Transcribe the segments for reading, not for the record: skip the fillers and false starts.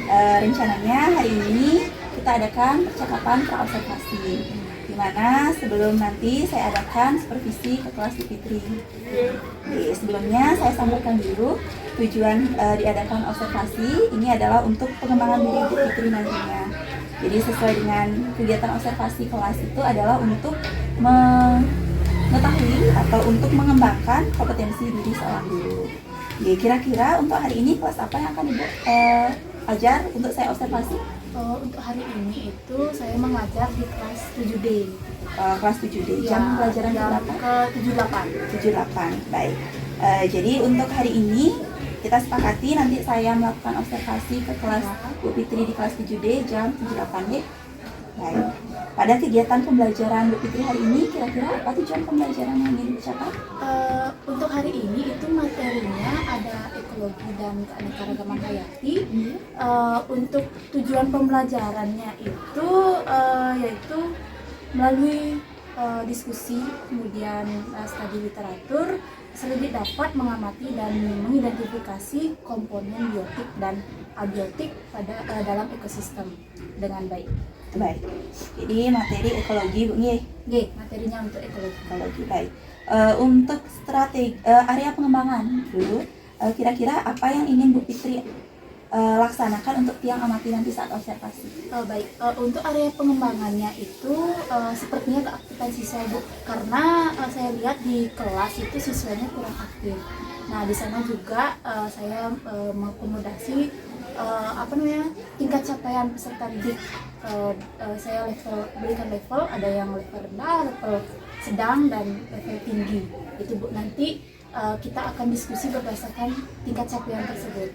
Rencananya hari ini kita adakan percakapan praobservasi, di mana sebelum nanti saya adakan supervisi ke kelas Bu Fitri. Jadi, sebelumnya saya sampaikan dulu tujuan diadakan observasi ini adalah untuk pengembangan diri Bu Fitri nantinya. Jadi sesuai dengan kegiatan observasi kelas itu adalah untuk mengetahui atau untuk mengembangkan kompetensi diri seorang guru. Jadi kira-kira untuk hari ini kelas apa yang akan Ibu ajar untuk saya observasi? Untuk hari ini itu saya mengajar di kelas 7D. Kelas 7D, jam pelajaran berapa? Ke 78. 78, baik. Jadi untuk hari ini kita sepakati nanti saya melakukan observasi ke kelas Bu Fitri di kelas 7D jam 78 ya. Baik. Pada kegiatan pembelajaran Bu Fitri hari ini kira-kira apa tujuan pembelajaran yang ingin dicapai? Untuk hari ini itu materinya ada ekologi dan keanekaragaman hayati. Untuk tujuan pembelajarannya itu yaitu melalui diskusi, kemudian studi literatur, sedikit dapat mengamati dan mengidentifikasi komponen biotik dan abiotik pada dalam ekosistem dengan baik. Baik. Jadi materi ekologi Bu nggih. Nggih, materinya untuk ekologi. Ekologi baik. Untuk strategi area pengembangan dulu, kira-kira apa yang ingin Bu Fitri laksanakan untuk tiang amati nanti saat observasi? Baik, untuk area pengembangannya itu sepertinya keaktifan siswa Bu, karena saya lihat di kelas itu siswanya kurang aktif. Nah di sana juga saya mengakomodasi tingkat capaian peserta didik. Saya berikan level, ada yang level rendah, level sedang dan level tinggi. Itu Bu, nanti kita akan diskusi berdasarkan tingkat capaian tersebut.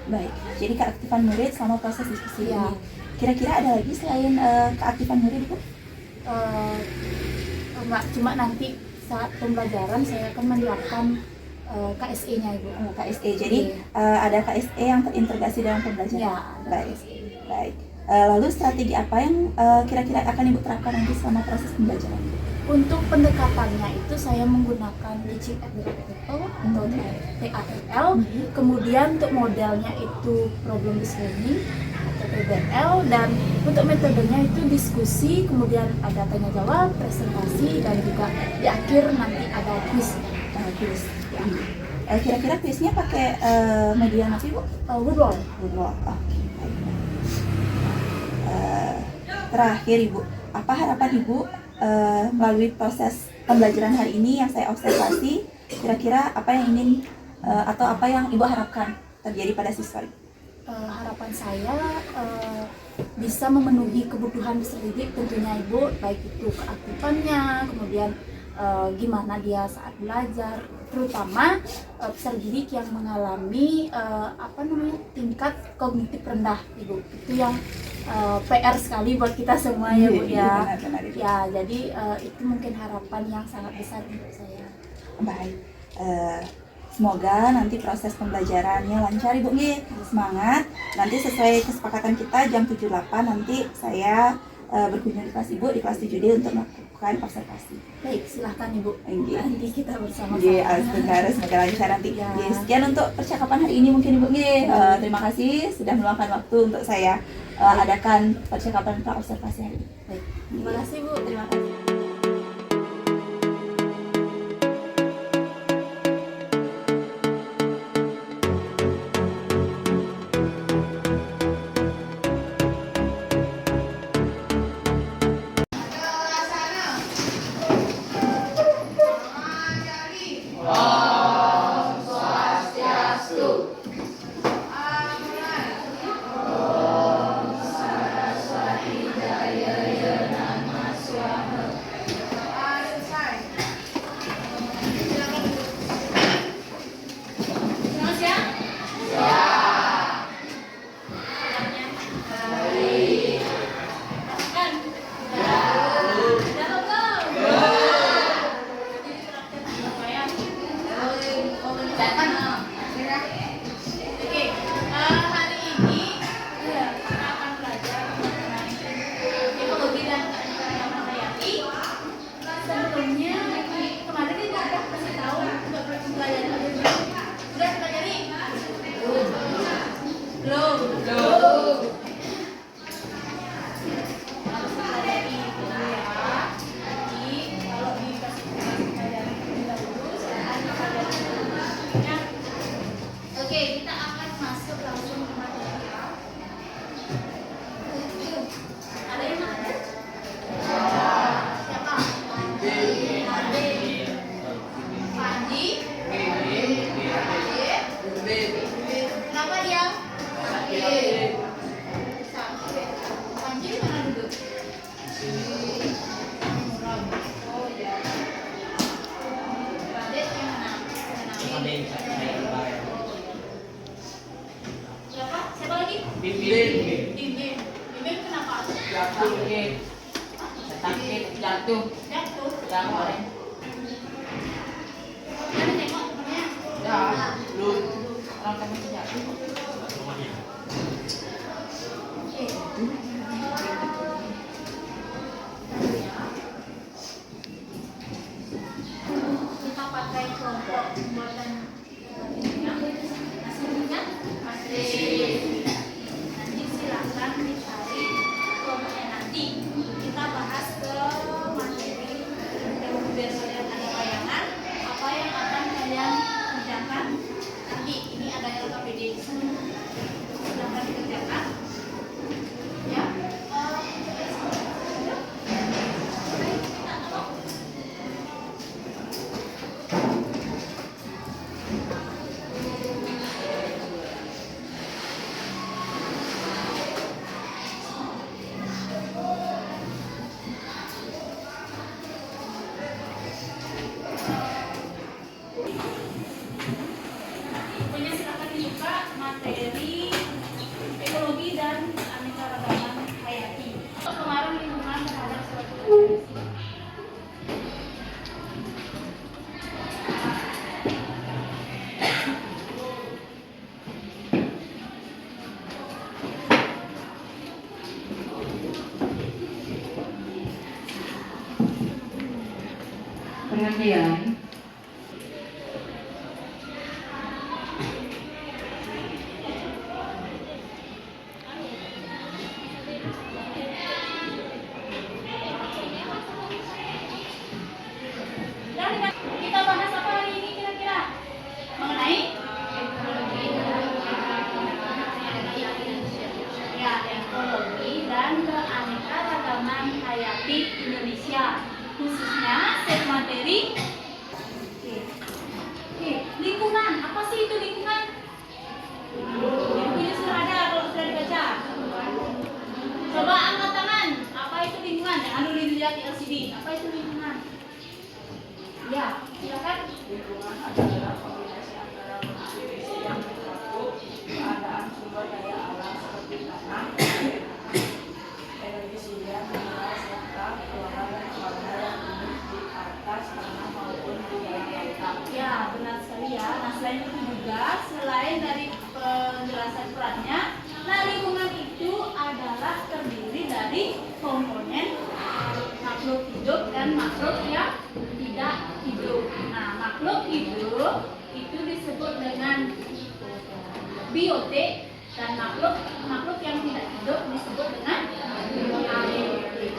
Baik, jadi keaktifan murid selama proses diskusi Ya. ini. Kira-kira ada lagi selain keaktifan murid Bu? Enggak, cuma nanti saat pembelajaran saya akan menerapkan KSE-nya Ibu. KSE, jadi ada KSE yang terintegrasi dalam pembelajaran. Ya, ada baik. KSE. Baik. Lalu strategi apa yang kira-kira akan Ibu terapkan nanti selama proses pembelajaran? Untuk pendekatannya itu saya menggunakan teaching at the right level atau TALL. Kemudian untuk modelnya itu problem based learning atau PBL, dan untuk metodenya itu diskusi, kemudian ada tanya jawab, presentasi, dan juga di akhir nanti ada quiz. Quiz. Ya. Kira-kira quiznya pakai media apa Bu? Woodwall. Woodwall. Oke. Baik. Terakhir Ibu, apa harapan Ibu melalui proses pembelajaran hari ini yang saya observasi, kira-kira apa yang ingin atau apa yang Ibu harapkan terjadi pada siswa? Harapan saya bisa memenuhi kebutuhan peserta didik tentunya Ibu, baik itu keaktifannya, kemudian gimana dia saat belajar, terutama peserta didik yang mengalami tingkat kognitif rendah Ibu. Itu yang PR sekali buat kita semua ya Bu ya. Benar, Ya, jadi itu mungkin harapan yang sangat besar untuk saya. Baik. Semoga nanti proses pembelajarannya lancar Ibu nggih. Semangat. Nanti sesuai kesepakatan kita jam 78 nanti saya berkunjung di kelas Ibu di kelas 7D untuk melakukan observasi. Baik, silahkan Ibu. Nanti kita bersama-sama. Semoga lancar nanti. Ya. Sekian untuk percakapan hari ini mungkin Ibu nggih. Terima kasih sudah meluangkan waktu untuk saya adakan percakapan observasi hari ini. Baik. Terima kasih Bu. Terima kasih. Bimbing. Bimbing kenapa? Jatuh. Jatuh. Jangan. Jangan tengok temennya. Ya, belum. Orang kami jatuh. Kita pakai kelompok pembuatan hasilnya masih nanti silakan dicari kelompoknya nanti kita bahas ke materi biar kalian ada bayangan apa yang akan kalian kerjakan nanti. Ini ada LKPD silakan dikerjakan ya. Pokoknya silakan dibuka materi ekologi dan keanekaragaman hayati. Pengaruh lingkungan terhadap suatu organisme. Pengertian. Dan kita bahas apa hari ini kira-kira? Mengenai ekologi dan keanekaragaman hayati Indonesia, khususnya set materi lingkungan. Apa sih itu lingkungan? Yang punya sudah ada kalau sudah dibaca. Coba angkat tangan. Apa itu lingkungan? Jangan dulu dilihat di LCD. Apa itu lingkungan? Ya, silakan. Lingkungan adalah kombinasi antara kondisi yang tercakup, keadaan sumber daya alam seperti tanah, energi surya, mineral, serta keluaran dan warna yang tumbuh di atas tanah maupun di dalam lautan. Ya, benar sekali ya. Nah, selain itu juga, selain dari penjelasan perannya, nah lingkungan itu adalah terdiri dari komponen makhluk hidup dan makhluk yang tidak hidup. Nah, makhluk hidup itu disebut dengan biotik dan makhluk yang tidak hidup disebut dengan aerotik.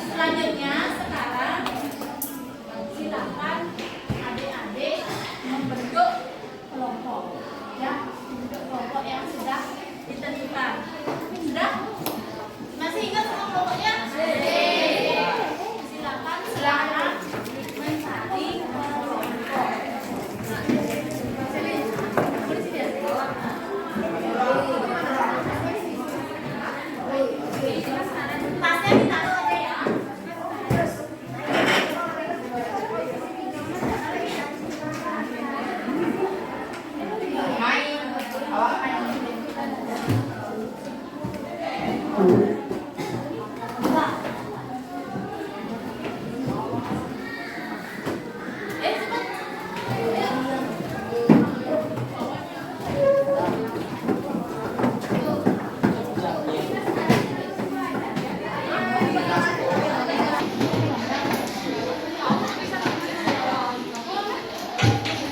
Selanjutnya sekarang silakan adik-adik membentuk kelompok ya, membentuk kelompok yang sudah ditentukan. Sudah? Masih ingat sama kelompoknya? Silakan sekarang mencari kelompok. Tasnya ditaruh aja ya.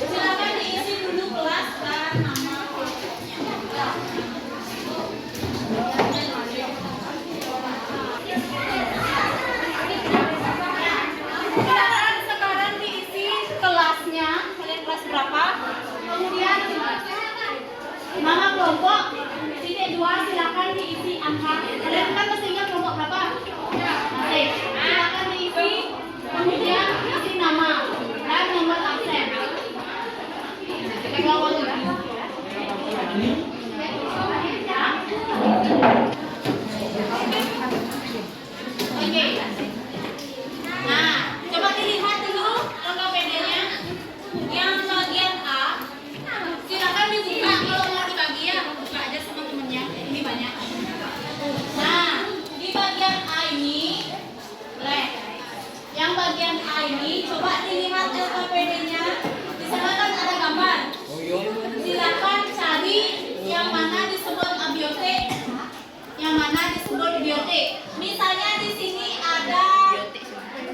Silakan diisi dulu kelas dan nama kelompoknya. Sekarang diisi kelasnya, kalian kelas berapa? Kemudian nama kelompok titik 2 silakan diisi angka. Kalian kan masih ingat kelompok berapa? Masih. Silakan diisi, kemudian isi nama dan nomor absen. Kita kelompok dulu. Oke. Nah, coba dilihat dulu LKPD-nya. Yang bagian A, silakan dibuka kalau mau dibagi ya, buka aja sama temennya. lihat APD-nya. Di sana kan ada gambar. Silakan cari yang mana disebut abiotik, yang mana disebut biotik. Misalnya di sini ada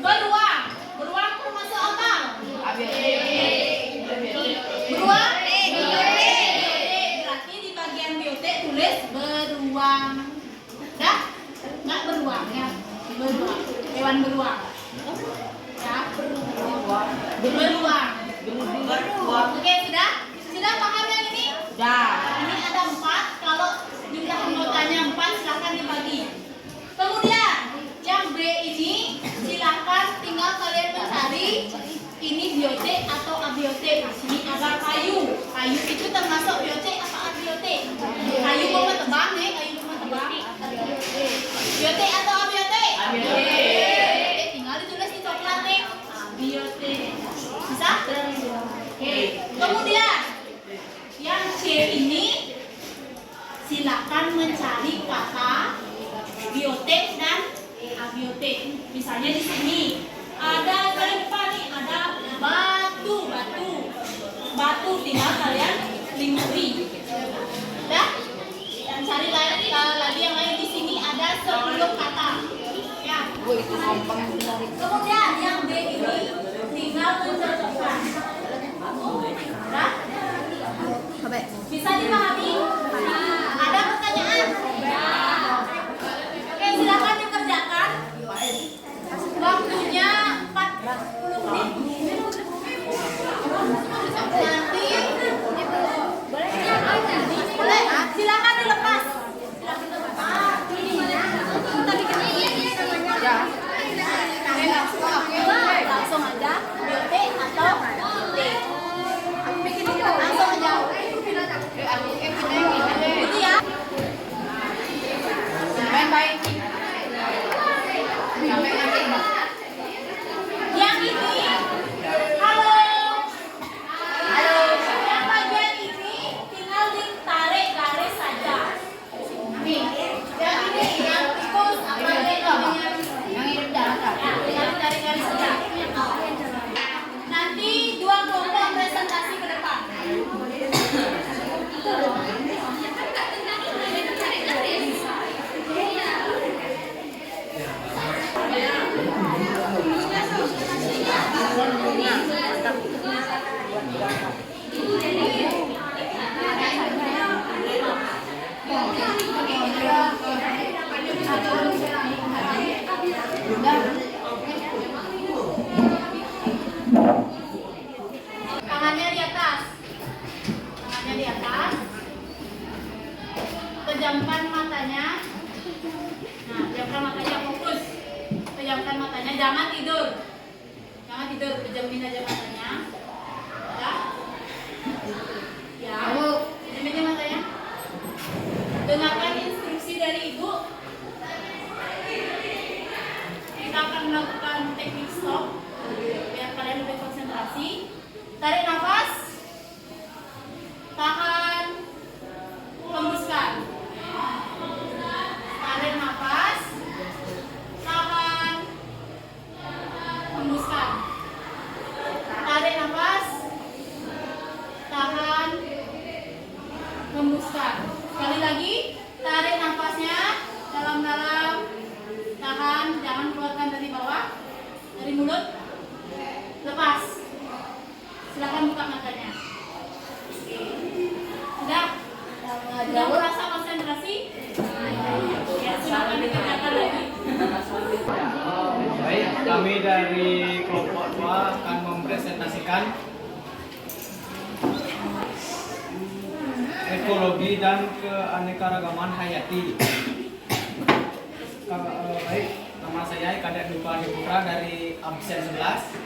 beruang. Beruang termasuk apa? Abiotik. Beruang? Biotik. Berarti di bagian biotik tulis beruang. Dah? Enggak beruang ya. Beruang. Hewan beruang. Ya, beruang. Oke, sudah? Sudah paham yang ini? Sudah. Ini ada 4. Kalau jumlah anggotanya 4, silahkan dibagi. Kemudian yang B ini silahkan tinggal kalian mencari ini biotik atau abiotik. Ini ada kayu. Kayu itu termasuk biotik atau abiotik? Kayu bunga tebang nih, kayu bunga tebang. Biotik atau abiotik? Abiotik. Tinggal ditulis di coklat nih. Abiotik. Bisa? Oke. Kemudian yang C ini silakan mencari kata biotik dan abiotik. Misalnya di sini ada dari depan nih ada batu tinggal kalian lingkuri. Dah? Dan cari lagi yang lain di sini ada 10 kata. Ya. Kemudian yang B ini tinggal mencocokkan. Dah? Bisa dipahami? Ada pertanyaan? Oke, silakan dikerjakan. Waktunya 40 menit. Nanti boleh, silakan dilepas. Silakan dilepas. Langsung aja biotik atau biotik. Langsung aja. Gitu ya. Baik. Yang ini, halo. Yang bagian ini tinggal ditarik garis saja. Nih, yang ini yang tikus apa namanya? Yang ini darah. Ya, tinggal ditarik garis saja. Nanti 2 kelompok presentasi ke depan. Tangannya di atas. Tangannya di atas. Pejamkan matanya. Nah, pejamkan matanya, fokus. Pejamkan matanya, jangan tidur. Jangan tidur, pejamin aja matanya. Ya. Ya. Pejamin aja matanya. Dengarkan instruksi dari ibu. Kita akan melakukan teknik stop biar kalian lebih konsentrasi. Tarik nafas, tahan, hembuskan. Tarik nafas, tahan, hembuskan. Tarik nafas, tahan, hembuskan. Sekali lagi, tarik nafasnya dalam-dalam, tahan, jangan keluarkan dari bawah, dari mulut, lepas. Silakan buka matanya. Oke. Sudah? Sudah merasa konsentrasi? Ya, silakan dikerjakan lagi. Baik, kami dari kelompok 2 akan mempresentasikan ekologi dan keanekaragaman hayati. Baik, nama saya Kadek Dupa Putra dari absen 11.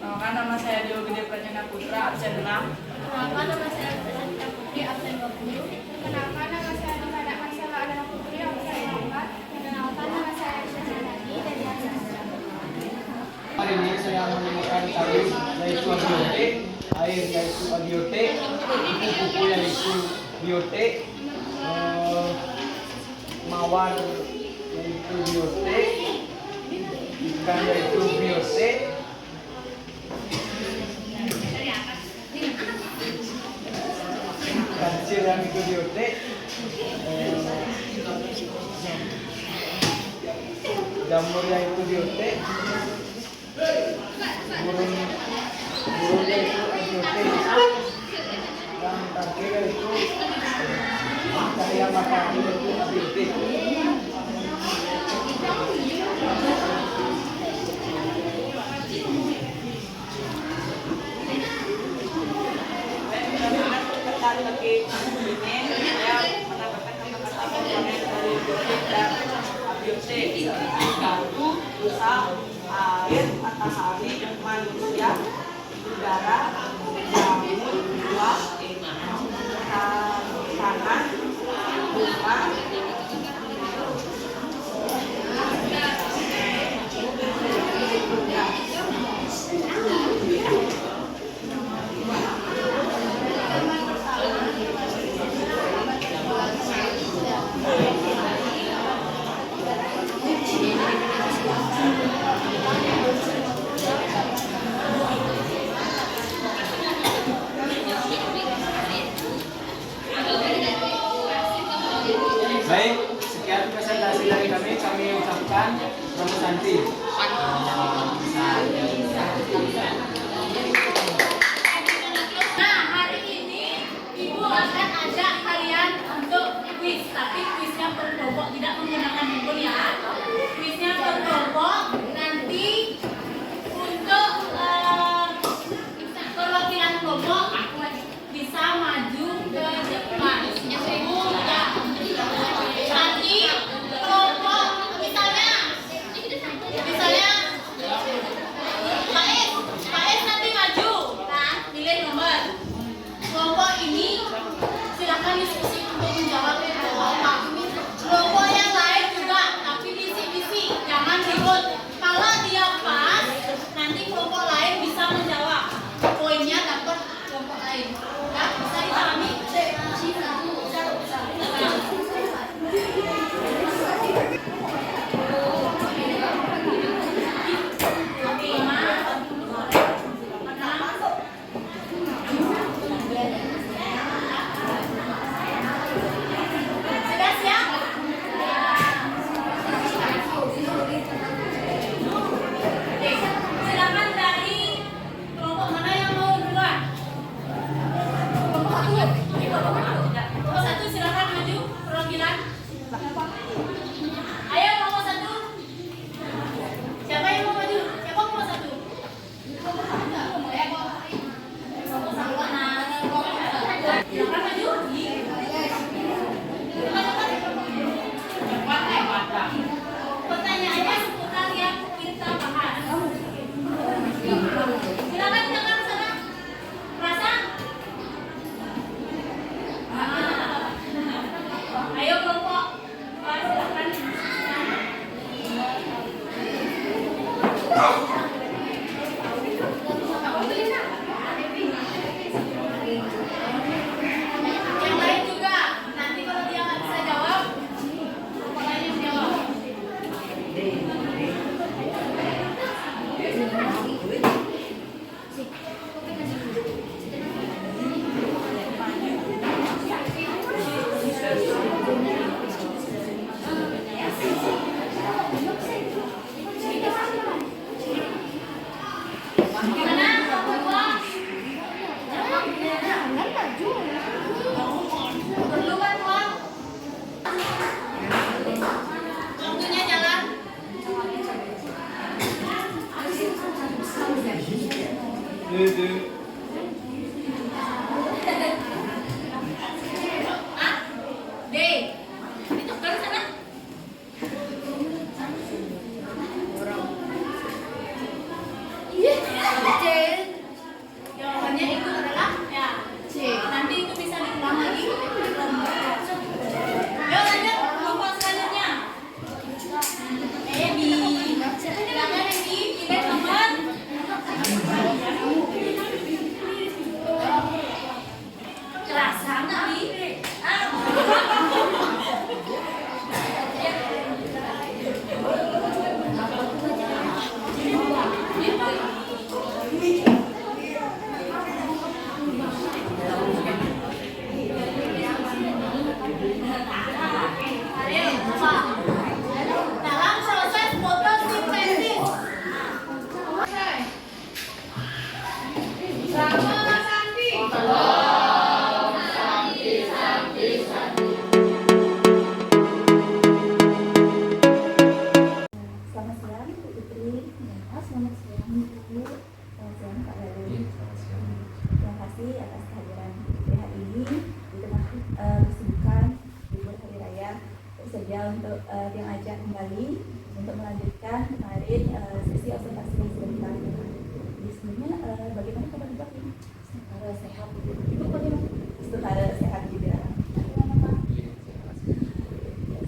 Nama saya Dio Gede Pranjana Putra, absen 6. Kenalkan, nama saya Pranjana Putri, absen 20. Kenalkan, nama saya Dikada Marsala Adana Putri, absen 4. Kenalkan, nama saya Aisyah Nadi dari absen 9. Hari ini saya menemukan kayu yaitu abiotik, air yaitu abiotik, kupu-kupu yaitu biotik, mawar yaitu biotik, ikan yaitu biotik, yang itu di OT, jamurnya itu di OT, burungnya itu di OT, yang tangkirnya itu cahaya matahari itu di OT. Ganggu, dosa, air, matahari, manusia, udara, jamur, buah, tanah, bunga, Baik, sekian presentasi dari kami ucapkan Namo Santi. Nah, hari ini Ibu akan ajak kalian untuk kuis, tapi kuisnya per kelompok, tidak menggunakan handphone ya. Kuisnya per kelompok, nanti untuk perwakilan kelompok bisa maju ke depan. Nanti kelompok misalnya Pak Es nanti maju, nah pilih nomor. Kelompok ini silakan diskusi untuk menjawab jawaban. Kelompok yang lain juga, tapi bisik-bisik, jangan ribut. Kalau dia pas, nanti kelompok lain bisa menjawab. Poinnya dapat kelompok lain. Ya, bisa dipahami? Sudah siap? Oke, silakan dari kelompok mana yang mau duluan? Kelompok satu silakan maju perwakilan. Ayo kelompok satu. Siapa yang mau maju? Siapa kelompok satu? Silakan maju. Pertanyaannya seputar yang kita bahas. Silakan dengar sana. Rasa? Ayo kelompok. Silakan. Yang lain juga. Nanti kalau dia nggak bisa jawab, kelompok lain yang jawab. Gimana? Kelompok? Perlu kan uang? Waktunya jalan. A, D. Ditukar sana. Jawabannya itu adalah ya C. Nanti itu bisa diulang lagi. Yuk lanjut kelompok selanjutnya. Ebi. Silakan Ebi, pilih nomor. saja untuk diajak kembali untuk melanjutkan kemarin sesi observasi yang sudah kita lakukan. Di sebelumnya bagaimana kabar Ibu ini? Harus sehat. Ibu bagaimana? Itu harus sehat juga. Bagaimana Pak?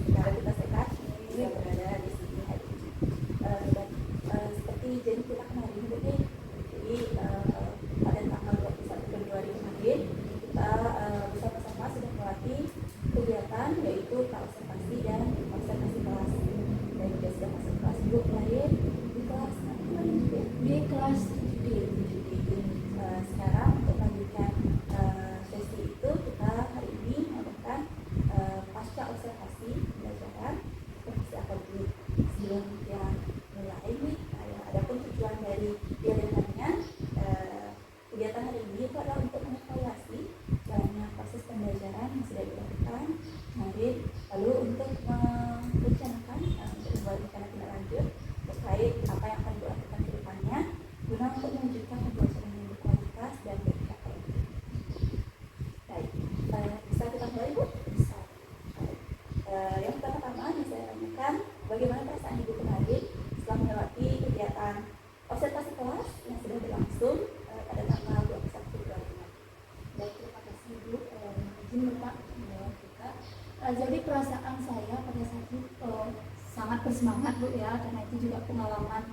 Sekarang kita sehat, kita berada di sini hari ini. Seperti janji kita kemarin, jadi pada tanggal 21 Februari kemarin kita bersama-sama sudah melatih kegiatan yaitu praobservasi dan observasi kelas. Dan juga sudah masuk kelas Ibu kemarin di kelas kemarin juga Di kelas 7D. Sekarang untuk melanjutkan sesi itu kita hari ini melakukan pasca observasi pelajaran profesi akademik. Sebelum kita mulai nih, adapun tujuan dari kegiatannya kegiatan hari ini itu adalah untuk mengevaluasi jalannya proses pembelajaran yang sudah dilakukan kemarin, lalu untuk merencanakan untuk membuat rencana tindak lanjut terkait apa yang akan dilakukan ke depannya guna untuk mewujudkan pembelajaran yang berkualitas dan bermanfaat. Baik, bisa kita mulai Bu? Bisa. Yang pertama-tama yang saya tanyakan, bagaimana perasaan Ibu kemarin setelah melewati kegiatan observasi kelas yang sudah berlangsung pada tanggal 21 Februari. Baik, terima kasih Ibu. Izin Bapak menjawab kita. Jadi perasaan saya pada saat itu sangat bersemangat Bu ya, karena itu juga pengalaman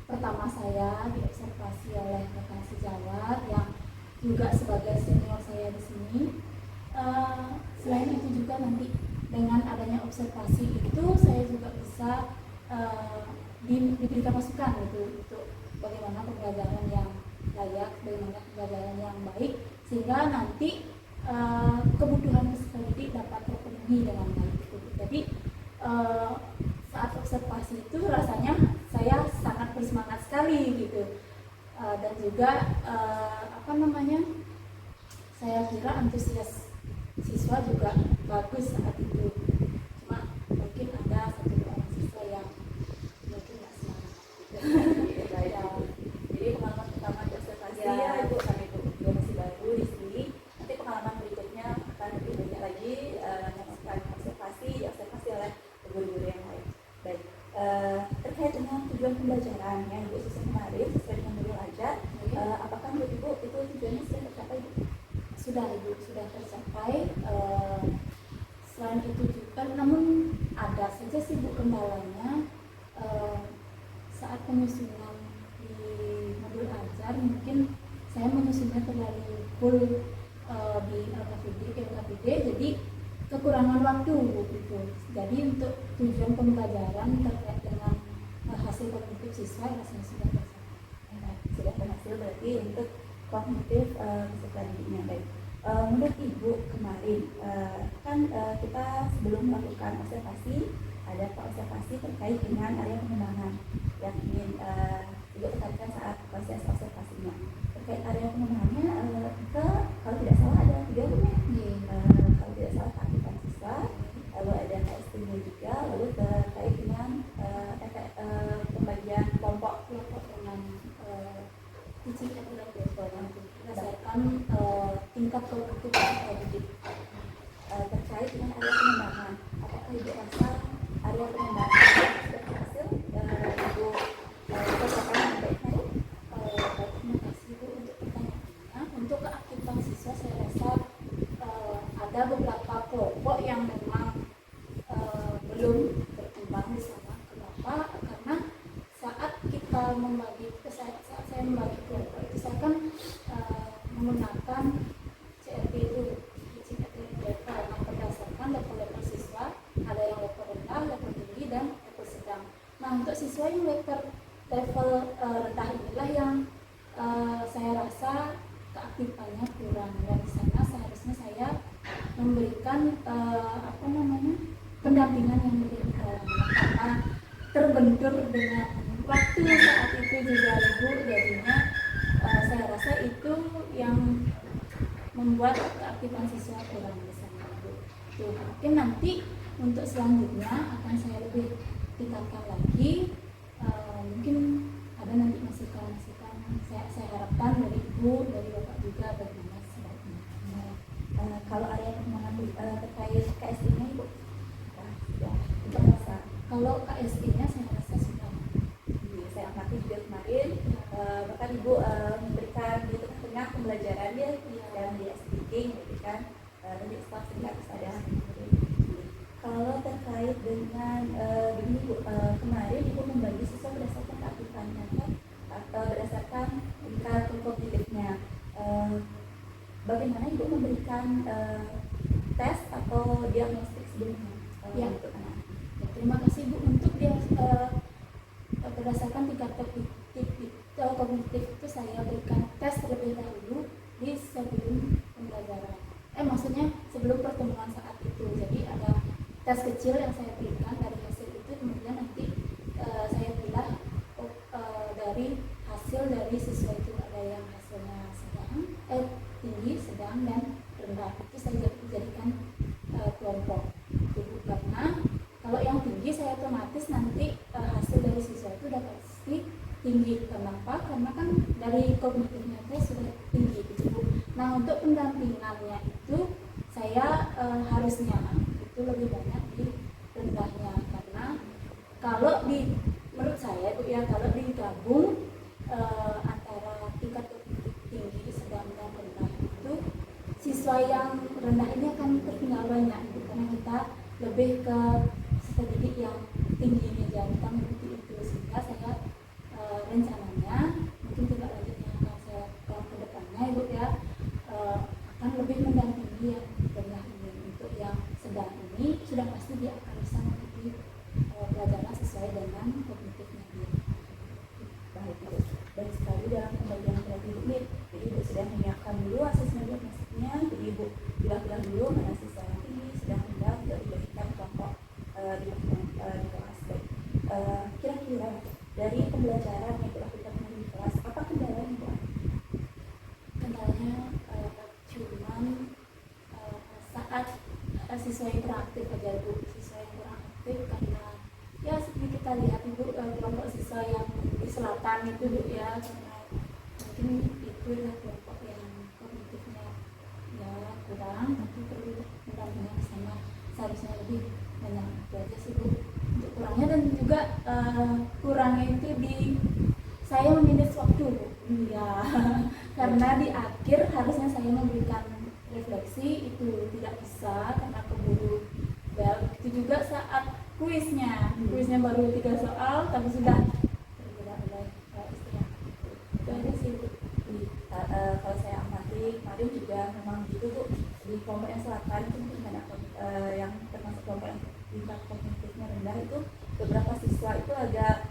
pertama saya diobservasi oleh rekan sejawat yang juga sebagai senior saya di sini. Selain itu juga nanti dengan adanya observasi itu saya juga bisa diberikan masukan gitu untuk bagaimana pembelajaran yang layak, bagaimana pembelajaran yang baik, sehingga nanti kebutuhan peserta didik dapat terpenuhi dengan baik gitu. Jadi saat observasi itu rasanya saya sangat bersemangat sekali gitu, dan juga saya kira antusias siswa juga bagus saat itu. Cuma mungkin ada satu dua orang siswa yang mungkin nggak semangat gitu. Ya, jadi pengalaman pertama di observasi ya Ibu, kami juga masih baru di sini. Nanti pengalaman berikutnya akan lebih banyak lagi melakukan observasi oleh guru-guru yang lain. Baik, terkait dengan tujuan pembelajaran yang Ibu susun kemarin sesuai dengan modul ajar, apakah menurut Ibu itu tujuannya sudah tercapai? Sudah Ibu, sudah tercapai. Selain itu juga, namun ada saja sih Bu kendalanya saat penyusunan di modul ajar. Mungkin saya menyusunnya terlalu full di LKPD, jadi kekurangan waktu gitu. Jadi untuk tujuan pembelajaran terkait dengan hasil kognitif siswa rasanya sudah tercapai. Sudah berhasil berarti untuk kognitif peserta didiknya. Baik, menurut Ibu kemarin kan kita sebelum melakukan observasi ada observasi terkait dengan area pengembangan yang ingin Ibu tekankan saat proses observasinya. Terkait area pengembangannya kalau tidak salah ada 3 rumah. Kalau tidak salah keaktifan siswa, lalu ada KST-nya juga, lalu terkait dengan pembagian kelompok dengan teaching ability berdasarkan tingkat kognitif peserta didik. Terkait dengan area pengembangan. Apakah Ibu rasa area pengembangan sudah berhasil Ibu kerjakan dengan baik? Terima kasih Bu untuk pertanyaannya. Untuk keaktifan siswa saya rasa ada beberapa kelompok yang memang belum berkembang di sana. Kenapa? Karena saat saya membagi kelompok itu saya kan menggunakan CRT itu, teaching ability level, yang berdasarkan level-level siswa. Ada yang level rendah, level tinggi, dan level sedang. Nah, untuk siswa yang level rendah inilah yang saya rasa keaktifannya kurang, dan di sana seharusnya saya memberikan pendampingan yang lebih karena terbentur dengan waktu saat itu juga Ibu, jadinya saya rasa itu yang membuat keaktifan siswa kurang di sana Bu. Mungkin nanti untuk selanjutnya akan saya lebih tingkatkan lagi. Mungkin ada nanti masukan saya harapkan dari Ibu, dari Bapak juga bagaimana sebaiknya. Kalau area pengembangan terkait KSI-nya Ibu sudah Kalau KSI-nya saya rasa sudah. Saya amati juga kemarin bahkan Ibu memberikan di tengah-tengah pembelajaran dia dan dia speaking gitu kan tadi setelah singkat ada. Kalau terkait dengan begini Bu, kemarin Ibu membagi siswa berdasarkan keaktifannya kan atau berdasarkan tingkat kognitifnya. Bagaimana Ibu memberikan tes atau diagnostik sebelumnya Ya. untuk anak? Ya, terima kasih Bu. Untuk dia berdasarkan tingkat kognitif itu saya berikan tes terlebih dahulu di sebelum pembelajaran. Maksudnya sebelum pertemuan saat itu. Jadi ada tes kecil yang saya berikan, dari hasil itu kemudian nanti saya pilih dari hasil dari siswa itu ada yang hasilnya tinggi, sedang, dan rendah. Itu saya jadikan kelompok. Itu karena kalau yang tinggi saya otomatis nanti hasil dari siswa itu udah pasti tinggi. Kenapa? Karena kan dari kognitifnya itu sudah tinggi gitu. Nah, untuk pendampingannya itu saya harusnya itu lebih banyak di rendahnya, karena kalau menurut saya Bu ya, kalau digabung antara tingkat kognitif tinggi, sedang, dan rendah itu siswa yang rendah ini akan tertinggal banyak gitu, karena kita lebih ke peserta didik yang tinggi ini aja kita mengikuti itu, sehingga saya rencananya mungkin tidak lanjutnya akan saya lakukan ke depannya Ibu ya, akan lebih mendampingi yang rendah ini. Untuk yang sedang ini sudah pasti dia akan bisa mengikuti pelajaran sesuai dengan kognitifnya dia. Baik Ibu, baik sekali dalam pembagian terapi ini. Jadi Ibu sudah menyiapkan dulu asesmen diagnostiknya. Jadi Ibu pilih dulu mana siswa yang tinggi, sedang, rendah untuk diberikan kelompok di kelas. Baik, kira-kira dari pembelajaran yang dilakukan di kelas, apa kendala yang Ibu? Kendalanya cuman saat siswa yang kurang aktif aja Bu, siswa yang kurang aktif karena ya seperti kita lihat Ibu, kelompok siswa yang di selatan itu Bu ya, karena mungkin itu adalah kelompok yang kognitifnya ya kurang, tapi perlu mendampingi ke sana, seharusnya lebih banyak. Itu aja sih Bu untuk kurangnya. Dan juga kurangnya itu di saya meminus waktu Bu ya karena di akhir harusnya saya memberikan refleksi, itu tidak bisa karena keburu bel. Itu juga saat kuisnya baru 3 soal tapi sudah tidak boleh istirahat. Itu aja sih Bu. Kalau saya amati kemarin juga memang gitu Bu, di kelompok yang selatan itu mungkin banyak yang termasuk kelompok yang tingkat kognitifnya rendah itu beberapa siswa itu agak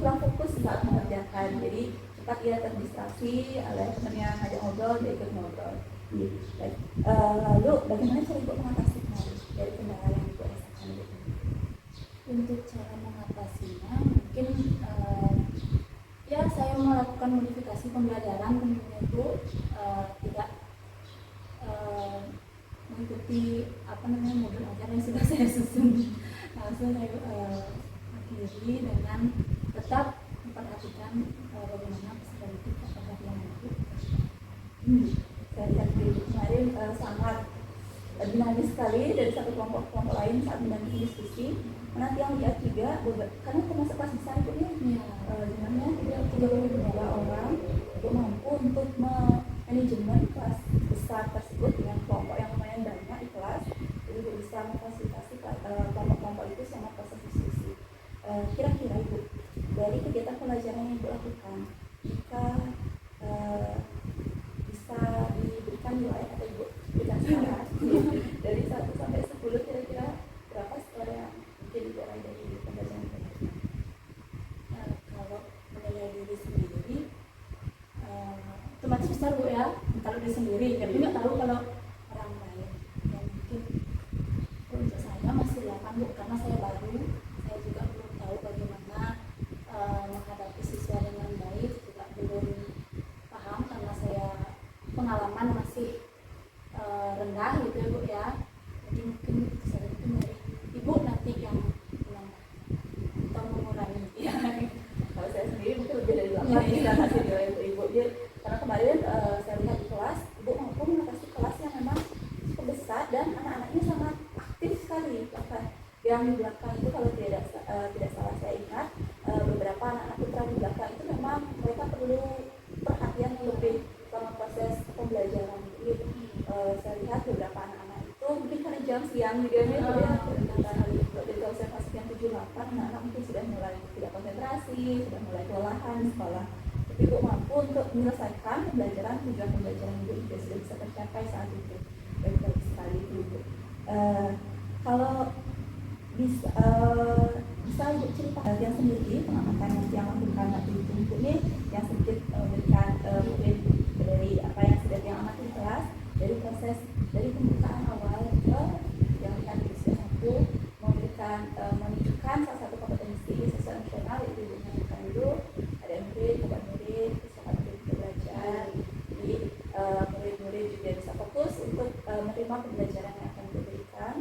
kurang fokus saat mengerjakan, jadi cepat dia terdistraksi oleh teman yang ngajak ngobrol, dia ikut ngobrol. Baik. Lalu bagaimana cara Ibu mengatasinya dari kendala yang Ibu rasakan gitu? Untuk cara mengatasinya mungkin ya saya melakukan modifikasi pembelajaran tentunya itu tidak mengikuti modul ajar yang sudah saya susun. Langsung saya akhiri dengan tetap memperhatikan bagaimana peserta didik apakah dia mampu. Saya lihat di kemarin sangat dinamis sekali dari satu kelompok lain saat mendampingi diskusi. Nanti yang lihat juga karena termasuk kelas besar itu ya, jumlahnya 32 orang, itu mampu untuk manajemen kelas besar tersebut dengan kelompok yang lumayan banyak di kelas, jadi bisa memfasilitasi kelompok-kelompok itu sama proses diskusi. Kira-kira Ibu dari kegiatan pelajaran yang Ibu lakukan, jika bisa diberikan nilai atau Ibu berikan syarat dari 1 sampai 10, kira-kira berapa skor yang mungkin diraih dari pembelajaran tadi? Kalau menilai diri sendiri otomatis besar Bu ya, kalau diri sendiri, tapi nggak tahu kalau orang lain. Ya mungkin untuk saya masih 8 Bu, karena saya baru, saya juga belum tahu bagaimana menghadapi siswa dengan baik, juga belum paham karena saya pengalaman masih rendah gitu ya Bu ya. Jadi mungkin saya itu dari Ibu nanti yang menambah atau mengurangi ya. Kalau saya sendiri mungkin lebih dari 8 bisa kasih nilai untuk Ibu. Karena kemarin saya lihat di kelas, Ibu mampu mengatasi kelas yang memang cukup besar dan anak-anaknya sangat aktif sekali. Bahkan yang di belakang belakang itu kalau tidak salah saya ingat, beberapa anak-anak putra di belakang itu memang mereka perlu perhatian yang lebih selama proses pembelajaran. Jadi saya lihat beberapa anak-anak itu mungkin karena jam siang juga nih, dari observasi yang 7-8 anak-anak mungkin sudah mulai tidak konsentrasi, sudah mulai kelelahan di sekolah. Tapi ibu mampu untuk menyelesaikan pembelajaran, tujuan pembelajaran ibu juga sudah bisa tercapai saat itu. Baik sekali ibu. Kalau bisa ibu cerita yang sendiri pengamatan yang lakukan waktu itu ini yang sedikit memberikan mungkin dari apa yang sudah diamati di kelas, dari proses dari pembukaan awal yang akan satu memberikan menunjukkan salah satu kompetensi sosial emosional itu menunjukkan dulu ada murid, bisa belajar, jadi murid-murid juga bisa fokus untuk menerima pembelajaran yang akan diberikan.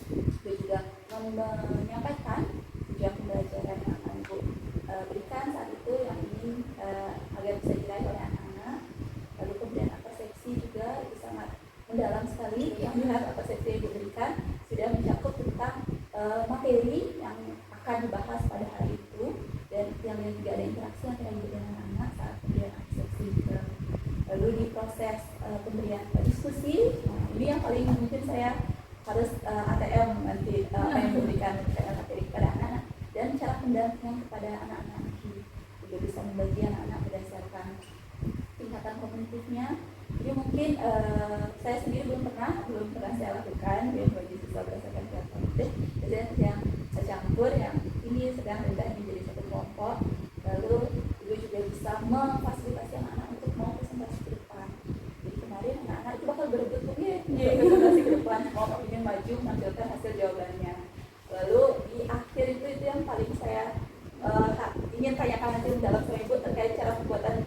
Itu juga menyampaikan tujuan pembelajaran yang akan Ibu berikan saat itu yang ingin agar bisa diraih oleh anak-anak. Lalu kemudian persepsi juga itu sangat mendalam sekali, yang lihat persepsi yang Ibu berikan sudah mencakup tentang materi yang akan dibahas pada hari itu, dan yang juga ada interaksi antara Ibu dan anak-anak saat kemudian persepsi juga. Lalu di proses pemberian diskusi, ini yang paling mungkin saya harus ATM nanti apa yang diberikan materi kepada anak-anak dan cara pendampingan kepada anak-anak juga bisa membagi anak-anak berdasarkan tingkatan kognitifnya. Jadi mungkin saya sendiri belum pernah saya lakukan yang bagi siswa berdasarkan tingkat kognitif. Jadi yang saya campur yang ini sedang rendah menjadi satu kelompok. Lalu ibu juga bisa memfasilitasi anak-anak untuk mau presentasi ke depan. Jadi kemarin anak-anak itu bakal berebut presentasi ke depan, mau ingin maju menampilkan hasil jawabannya. Lalu di akhir itu yang paling saya ingin tanyakan nanti dalam ibu terkait cara pembuatan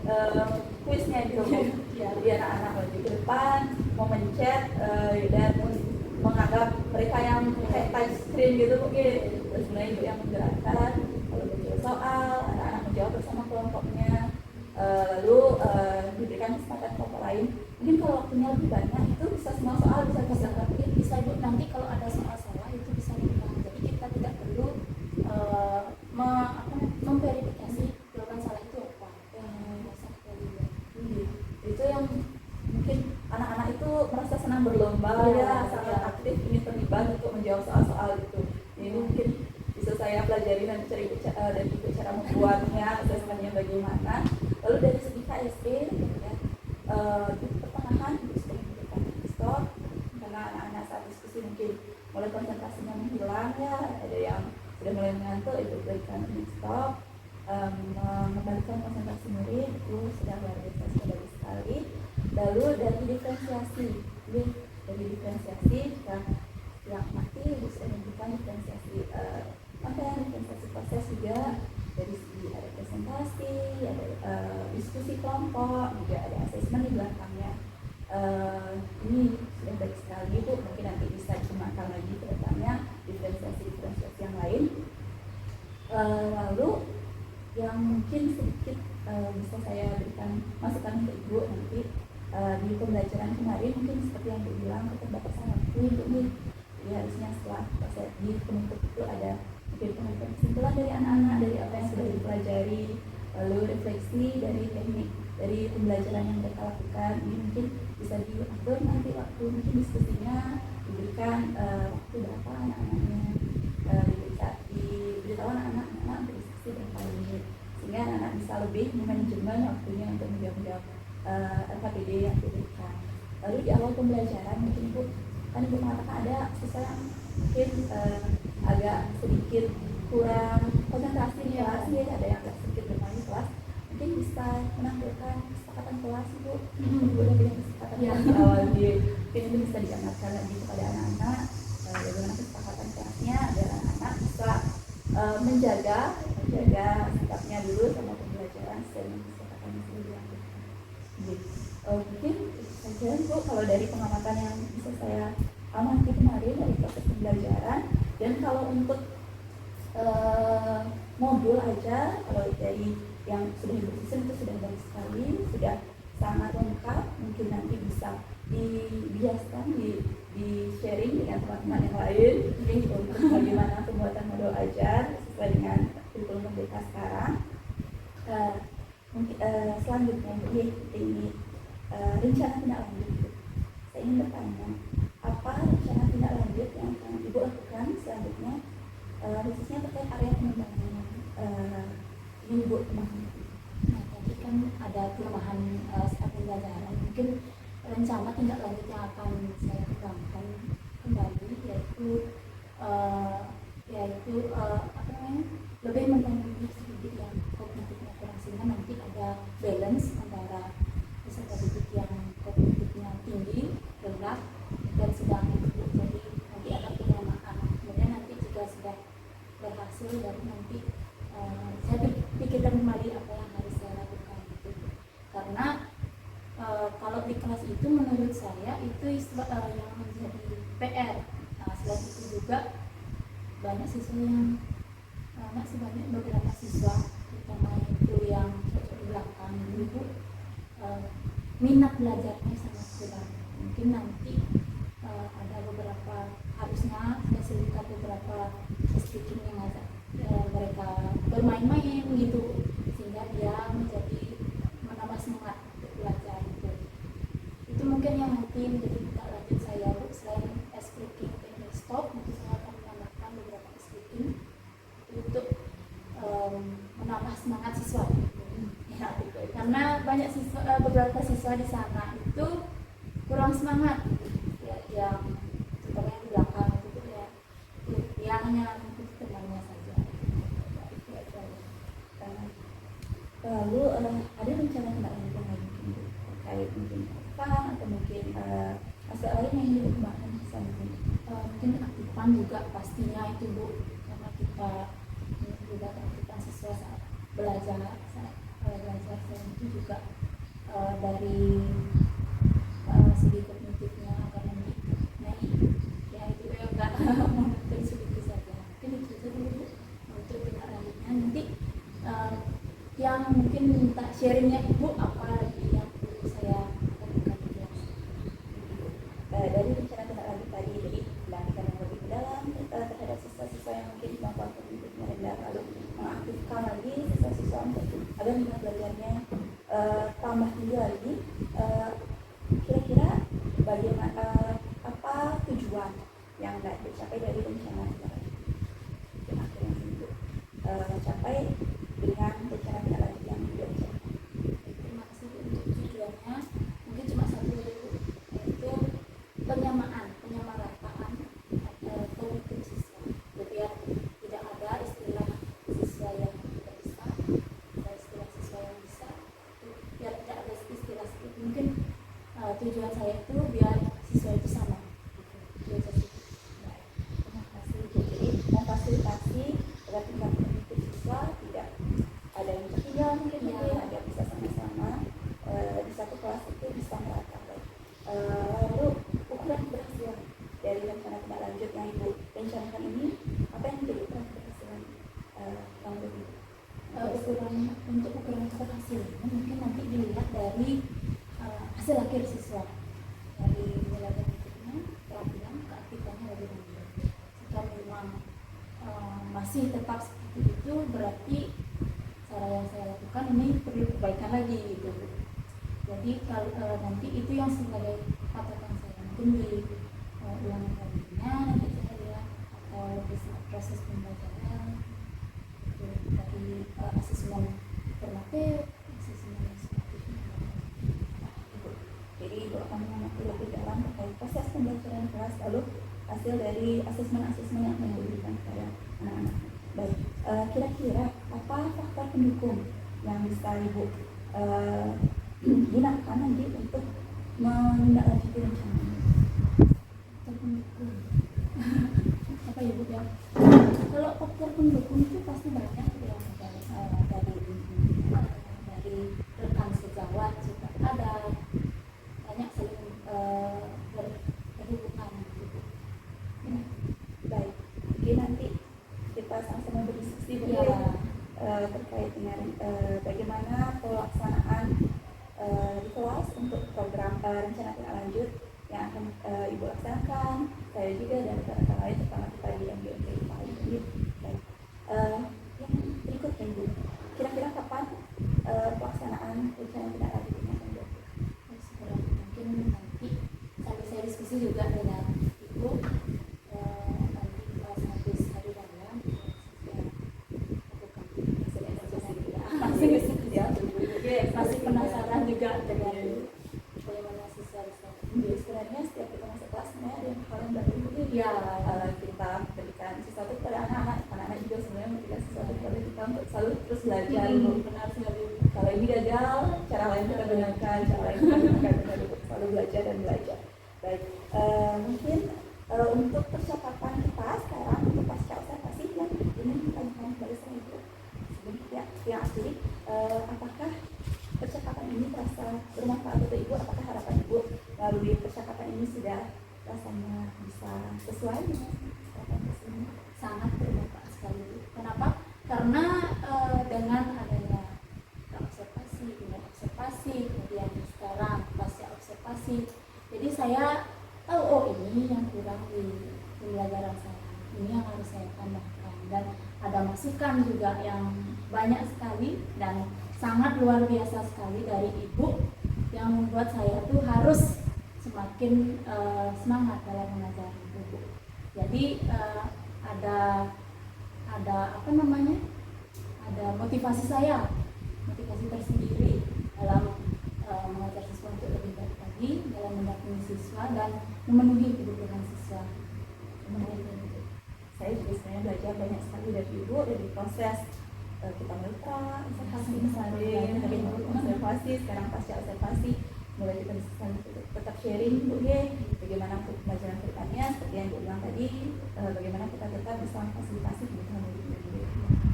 kuisnya gitu. Jadi anak-anak maju ke depan, mau mencet dan menganggap mereka yang kayak touch screen gitu mungkin. Terus mulai ibu yang menggerakkan, lalu menjawab soal, anak-anak menjawab bersama kelompoknya. Lalu diberikan kesempatan kelompok lain. Mungkin kalau waktunya lebih banyak itu bisa semua soal bisa ibu nanti kalau ada soal salah itu bisa diulang. Jadi kita tidak perlu memverifikasi jawaban salah itu apa. Itu yang mungkin anak-anak itu merasa senang berlomba, sangat aktif ingin terlibat untuk menjawab soal-soal itu. Ini mungkin bisa saya pelajari dan cari dan juga cara membuatnya, asesmennya bagaimana. Lalu dari segi KSP, ya, di pertengahan bisa diberikan stop karena anak-anak saat diskusi mungkin mulai konsentrasinya menghilang, ya ada yang sudah mulai mengantuk, itu berikan stop, mengembalikan konsentrasi murid itu sudah luar biasa sekali. Lalu dari diferensiasi jika yang mati bisa memberikan diferensiasi diferensiasi proses juga dari segi ada presentasi, ada diskusi kelompok, juga ada asesmen di belakangnya. Ini sudah baik sekali Bu, mungkin nanti bisa dikembangkan lagi ke depannya diferensiasi yang lain. Lalu yang mungkin sedikit bisa saya berikan masukan untuk Ibu nanti di pembelajaran kemarin mungkin seperti yang Ibu bilang keterbatasan waktu Ibu nih. Jadi harusnya setelah proses di penutup itu ada mungkin pengambilan kesimpulan dari anak-anak dari apa yang sudah dipelajari, lalu refleksi dari teknik dari pembelajaran yang mereka lakukan. Ini mungkin bisa diatur nanti waktu mungkin diskusinya diberikan waktu berapa anak-anaknya, diberitahu anak-anak untuk diskusi berapa menit sehingga anak-anak bisa lebih memanajemen waktunya untuk menjawab LKPD yang diberikan. Lalu di awal pembelajaran mungkin Bu kan Ibu mengatakan ada siswa yang mungkin agak sedikit kurang konsentrasi di kelas, ya ada yang agak sedikit bermain di kelas, mungkin bisa menampilkan kesepakatan kelas Bu. Ibu udah bilang kesepakatan kelas di awal mungkin itu bisa diamalkan lagi kepada anak-anak bagaimana kesepakatan kelasnya agar anak-anak bisa menjaga sikapnya dulu sama pembelajaran sesuai dengan kesepakatan yang sudah dilakukan. Mungkin itu saja Bu kalau dari pengamatan yang bisa saya amati kemarin dari proses pembelajaran. Dan kalau untuk modul aja, kalau dari yang sudah disusun itu sudah baik sekali, sudah sangat lengkap. Mungkin nanti bisa dibiaskan di sharing dengan teman-teman yang lain untuk bagaimana pembuatan modul ajar sesuai dengan kurikulum merdeka sekarang. Selanjutnya ini rencana tindak lanjut. Saya ingin bertanya, apa rencana tindak lanjut yang akan Ibu lakukan selanjutnya, khususnya terkait area pengembangan ini Ibu kembangkan? Nah, tadi kan ada perubahan saat pembelajaran. Mungkin rencana tindak lanjut yang akan saya kembangkan kembali yaitu apa namanya, lebih mempengaruhi sedikit yang kognitifnya kurang, sehingga nanti ada balance antara peserta didik yang kognitifnya tinggi, rendah, dan sedang itu. Jadi nanti ada penyamaan. Kemudian nanti jika sudah berhasil, baru nanti saya pikirkan kembali apa yang harus saya lakukan gitu. Karena kalau di kelas itu menurut saya itu yang menjadi PR. Nah, selain itu juga banyak siswa yang nggak sebanyak beberapa siswa, terutama itu yang di belakang dulu, minat belajarnya sangat kurang. Mungkin nanti ada beberapa, harusnya saya selipkan beberapa speaking yang ada mereka bermain-main gitu, sehingga dia menjadi menambah semangat untuk belajar gitu. Itu mungkin yang nanti menjadi tindak lanjut saya, Bu. Selain speaking dan stop, nanti saya akan menambahkan beberapa speaking untuk menambah semangat siswa. Ya, karena banyak siswa, beberapa siswa di sana itu kurang semangat ya, yang terutama yang di belakang itu ya, dia hanya mengikuti temannya saja. Lalu ada rencana tindak lanjut yang lain mungkin terkait mungkin aktifan atau mungkin aspek lain yang ingin dikembangkan selanjutnya? Mungkin aktifan juga pastinya itu, Bu, karena kita juga aktifan siswa saat belajar selain itu juga dari segi kognitifnya akan naik ya, itu enggak monoton sedikit saja. Mungkin itu saja dulu, Bu, untuk tindak lanjutnya. Nanti yang mungkin minta sharingnya Ibu, apa lagi yang perlu saya lakukan di kelas? Dari rencana tindak lanjut tadi, jadi pendidikan yang lebih dalam terhadap siswa-siswa yang mungkin kemampuan kognitifnya rendah, lalu mengaktifkan lagi siswa-siswa agar minat belajarnya tambah tinggi lagi. Kira-kira bagaimana, apa tujuan yang tidak dicapai dari rencana tindak lanjut? Mungkin akhirnya itu capai dengan rencana tindak lanjut yang direncanakan. Terima kasih untuk tujuannya. Mungkin cuma satu dulu, yaitu penyamarataan kognitif siswa. Biar tidak ada istilah siswa yang tidak bisa, ada istilah siswa yang bisa. Biar tidak ada istilah seperti, mungkin tujuan saya itu biar siswa itu sama. Itu aja sih. Baik, terima kasih. Jadi memfasilitasi agar tingkat kognitif siswa tidak ada yang tertinggal, mungkin ada bisa sama-sama di satu kelas itu bisa merata. Lalu ukuran keberhasilan dari rencana tindak lanjut yang Ibu rencanakan ini, apa yang menjadi ukuran keberhasilan tahun ini? Untuk ukuran keberhasilan mungkin nanti dilihat dari hasil akhir siswa, dari nilai kognitifnya, keterampilan, keaktifannya lebih lanjut. Jika memang masih tetap seperti itu, berarti cara yang saya lakukan ini perlu perbaikan lagi gitu. Jadi kalau nanti itu yang sebagai patokan saya, mungkin di ulangan kalinya nanti saya lihat, atau di proses pembelajaran itu dari asesmen formatif, asesmen sumatif. Jadi Ibu akan mengamati lebih dalam terkait proses pembelajaran kelas, lalu hasil dari asesmen-asesmen yang akan diberikan kepada anak-anak. Baik, kira-kira apa faktor pendukung yang bisa Ibu gunakan nanti untuk menindaklanjuti rencana ini? Faktor pendukung apa ya, Bu, ya? Kalau faktor pendukung itu pasti banyak ya, dari rekan sejawat juga ada, banyak saling berhubungan gitu. Baik, mungkin nanti kita sama-sama berdiskusi Ya. terkait dengan bagaimana pelaksanaan di kelas untuk program rencana tindak lanjut yang akan Ibu laksanakan, saya juga dan rekan-rekan lain terutama kita di MGMP IPA ini. Baik. Yang berikutnya Ibu, kira-kira kapan pelaksanaan rencana tindak lanjutnya akan dilakukan? Mungkin nanti sambil saya diskusi juga dengan ibu nanti pas habis hari raya masih penasaran juga dengan bagaimana siswa Jadi sebenarnya setiap kita masuk kelas sebenarnya ada yang hal yang baru mungkin ya kita berikan sesuatu kepada anak-anak juga sebenarnya memberikan sesuatu kepada kita untuk selalu terus belajar. benar sekali. Kalau ini gagal, cara lain kita gunakan, cara lain kita gunakan, kita selalu belajar dan belajar. Baik, mungkin untuk percakapan kita sekarang untuk pasca observasi yang ingin ditanyakan kepada saya itu sebelum yang akhiri, apakah percakapan ini terasa bermanfaat untuk Ibu? Apakah harapan Ibu melalui percakapan ini sudah rasanya bisa sesuai dengan harapan tersebut? Sangat bermanfaat sekali. Kenapa? Karena dengan adanya observasi, kemudian sekarang pasca observasi, jadi saya tahu oh ini yang kurang di pembelajaran saya, ini yang harus saya tambahkan, dan ada masukan juga yang banyak sekali dan sangat luar biasa sekali dari ibu yang membuat saya tuh harus semakin semangat dalam mengajar ibu. Jadi ada apa namanya? Ada motivasi tersendiri dalam mengajar siswa untuk lebih baik lagi, dalam mendampingi siswa dan memenuhi kebutuhan siswa. Saya juga sebenarnya belajar banyak sekali dari Ibu, dari proses kita melita, observasi misalnya, dari observasi, sekarang pasca observasi, mulai kita bisa tetap sharing Ibu ya, bagaimana untuk pembelajaran ke depannya, seperti yang Ibu bilang tadi, bagaimana kita tetap bisa memfasilitasi kebutuhan Ibu.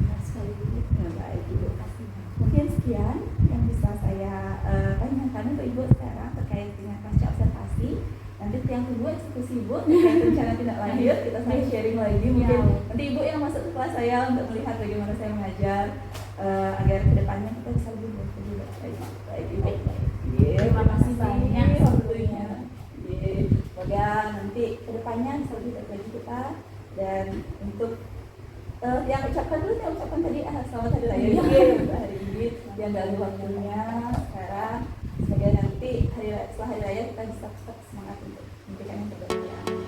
Benar sekali Ibu. Ya, baik Ibu. Mungkin sekian yang bisa saya tanyakan untuk Ibu sekarang terkait dengan pasca observasi. Nanti yang kedua eksekusi Ibu terkait rencana tindak lanjut, kita sama sharing lagi mungkin nanti Ibu yang masuk ke kelas saya untuk melihat bagaimana saya mengajar agar kedepannya kita bisa lebih baik juga. Baik Ibu. Terima kasih banyak waktunya. Semoga nanti kedepannya bisa lebih baik lagi kita. Dan untuk yang ucapkan dulu, yang ucapkan tadi selamat hari raya untuk hari ini yang gak waktunya sekarang. Semoga nanti setelah hari raya kita bisa tetap semangat untuk memberikan yang terbaik.